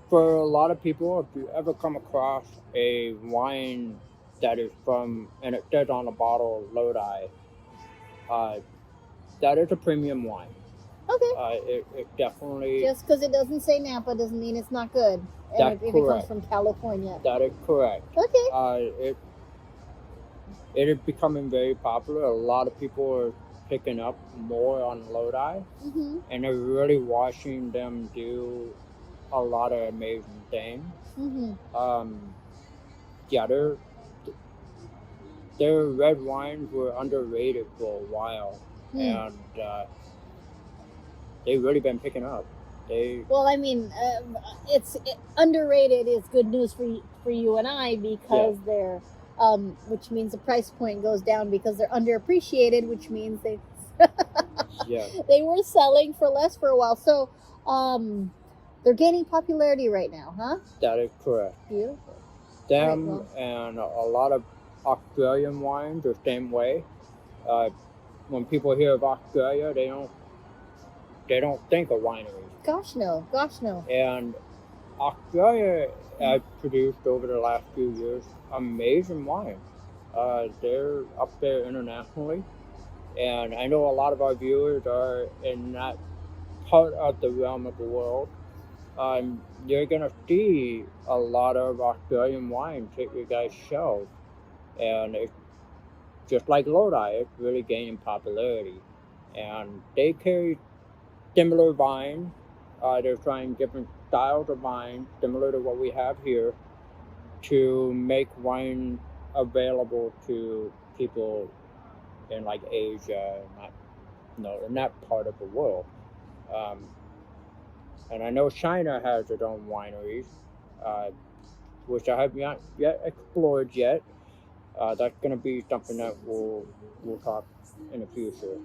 for a lot of people, if you ever come across a wine that is from, and it says on the bottle, Lodi, that is a premium wine. Okay. It definitely... Just because it doesn't say Napa doesn't mean it's not good. That's if correct. It comes from California. That is correct. Okay. It is becoming very popular. A lot of people are picking up more on Lodi, and they're really watching them do a lot of amazing things. Their red wines were underrated for a while, and they've really been picking up. Well, I mean, underrated is good news for you and I, because they're which means the price point goes down, because they're underappreciated, which means they they were selling for less for a while. So they're gaining popularity right now, huh? That is correct. Beautiful. Them and a lot of Australian wines the same way. When people hear of Australia, they don't think of wineries. Gosh no. And Australia has produced over the last few years amazing wine. They're up there internationally, and I know a lot of our viewers are in that part of the realm of the world. You're gonna see a lot of Australian wine hit your guys' shelves, and it's just like Lodi, it's really gaining popularity. And they carry similar vines. They're trying different styles of wine, similar to what we have here, to make wine available to people in like Asia, in that part of the world. And I know China has its own wineries, which I have not yet explored yet. That's going to be something that we'll talk in the future,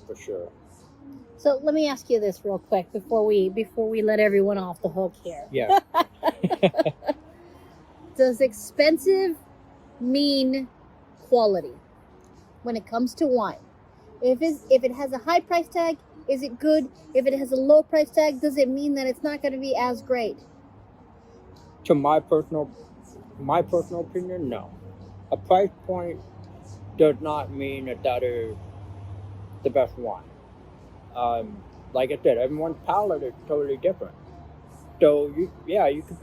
for sure. So let me ask you this real quick before we let everyone off the hook here. Yeah. Does expensive mean quality when it comes to wine? If it has a high price tag, is it good? If it has a low price tag, does it mean that it's not going to be as great? To my personal my personal opinion, no. A price point does not mean that is the best wine. Like I said, everyone's palate is totally different. So you could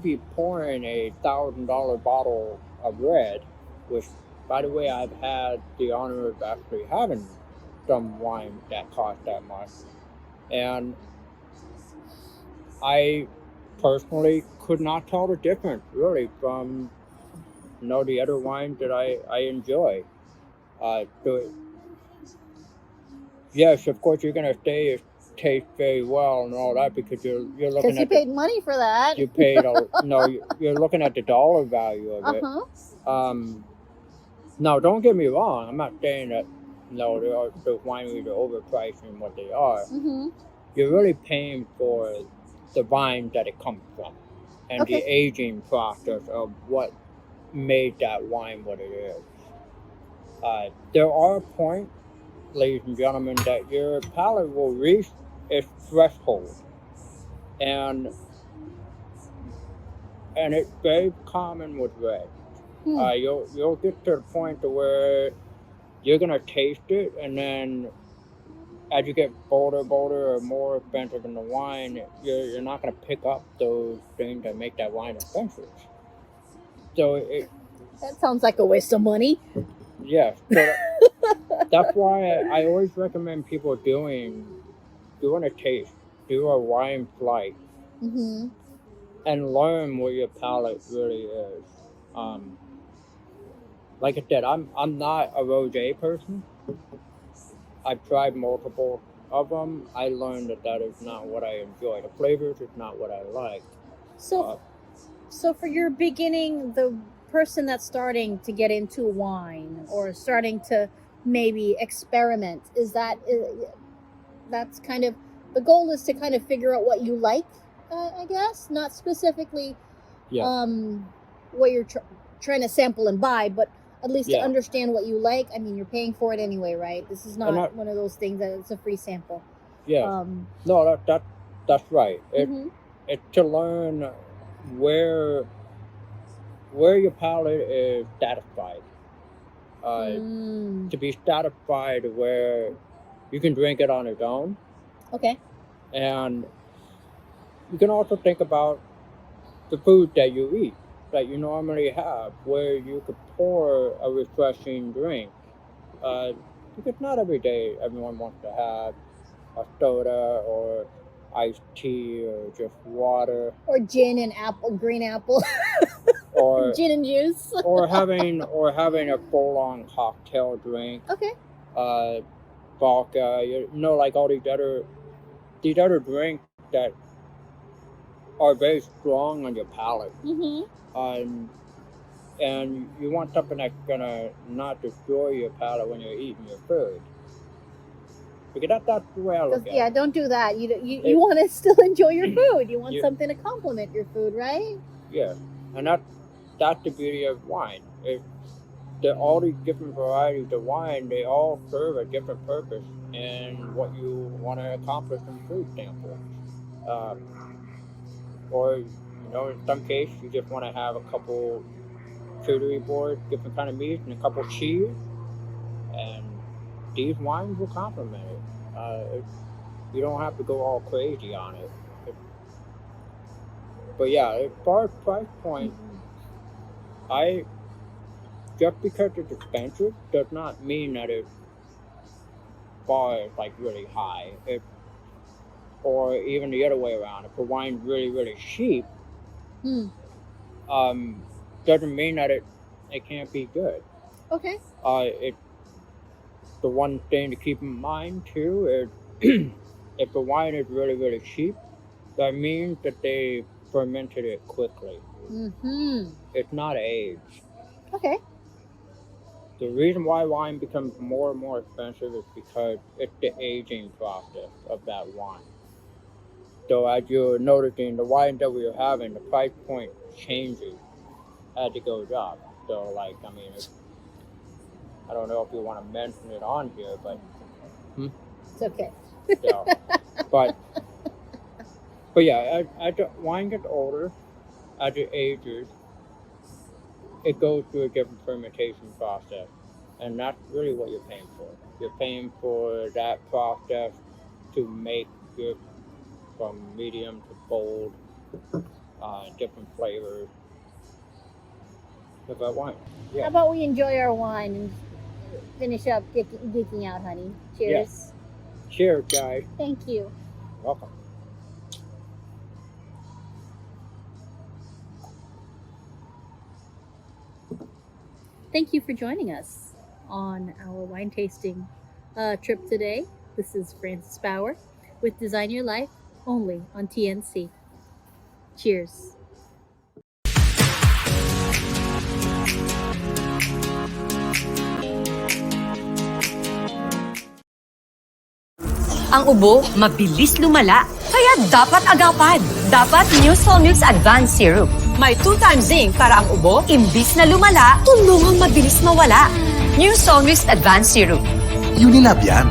be pouring a $1,000 bottle of red, which, by the way, I've had the honor of actually having some wine that cost that much, and I personally could not tell the difference really from the other wines that I enjoy. So yes, of course you're gonna say it tastes very well and all that because you're Because looking you at paid money for that. you paid a, no you're looking at the dollar value of it. Now don't get me wrong, I'm not saying that the wineries are overpricing what they are. You're really paying for the vine that it comes from and the Okay. aging process of what made that wine what it is. There are points, ladies and gentlemen, that your palate will reach its threshold, and it's very common with red. You'll get to the point to where you're gonna taste it, and then as you get bolder, or more expensive in the wine, you're not gonna pick up those things that make that wine expensive. So That sounds like a waste of money. yes, so that's why I always recommend people doing a taste, do a wine flight, and learn what your palate really is. Like I said, I'm not a rosé person. I've tried multiple of them. I learned that is not what I enjoy. The flavors is not what I like. So, so for your beginning, the person that's starting to get into wine or starting to maybe experiment, that's kind of the goal is to kind of figure out what you like, I guess, not specifically what you're trying to sample and buy, but at least to understand what you like. I mean, you're paying for it anyway, right? This is not one of those things that it's a free sample. Yeah. No, that's right. It's to learn where your palate is satisfied. To be satisfied where you can drink it on its own. Okay. And you can also think about the food that you eat, that you normally have, where you could pour a refreshing drink. Because not every day everyone wants to have a soda or iced tea or just water. Or gin and green apple. Or gin and juice. or having a full-on cocktail drink. Okay. Vodka, like all these other drinks that are very strong on your palate. And you want something that's gonna not destroy your palate when you're eating your food. Because that's the way I look at it. Yeah, don't do that. You want to still enjoy your food. You want something to complement your food, right? Yeah, and that's the beauty of wine. All these different varieties of wine, they all serve a different purpose in what you want to accomplish from a food standpoint. Or, in some cases, you just want to have a couple charcuterie boards, different kind of meats, and a couple cheese, and these wines will complement it. You don't have to go all crazy on it. But yeah, as far as price point, just because it's expensive does not mean that its bar is like really high. Or even the other way around. If the wine's really, really cheap, doesn't mean that it can't be good. Okay. The one thing to keep in mind too is if the wine is really, really cheap, that means that they fermented it quickly. It's not aged. Okay. The reason why wine becomes more and more expensive is because it's the aging process of that wine. So as you're noticing, the wine that we are having, the price point changes as it goes up. So I don't know if you want to mention it on here, but it's okay. So, but yeah, as the wine gets older, as it ages, it goes through a different fermentation process. And that's really what you're paying for. You're paying for that process to make it from medium to bold, different flavors of that wine. How Yeah. about we enjoy our wine and finish up geeking out, honey? Cheers. Cheers, guys. Thank you. Welcome. Thank you for joining us on our wine tasting trip today. This is Frances Bauer with Design Your Life, only on TNC. Cheers. Ang ubo, mabilis lumala, kaya dapat agapan. Dapat New Soul Milk's Advanced Syrup. May 2 times zinc para ang ubo, imbis na lumala, tulungang mabilis mawala. New Soul Milk's Advanced Syrup. Unilab yan.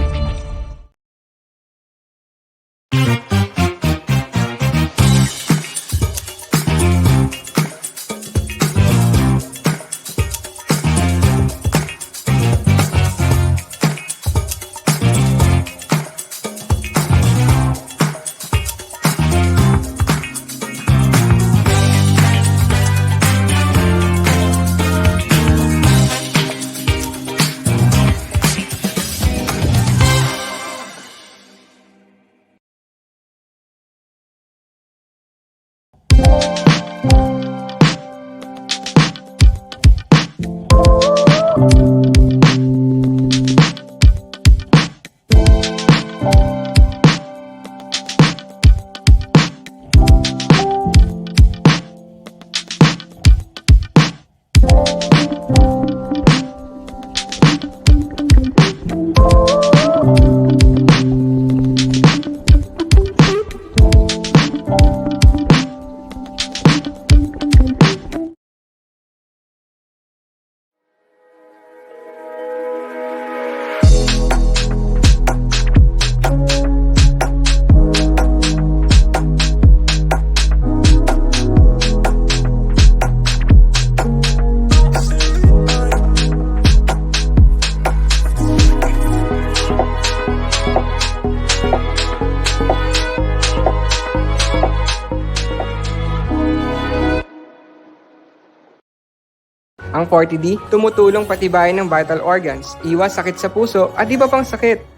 Ang 40D, tumutulong patibayin ng vital organs, iwas sakit sa puso at iba pang sakit.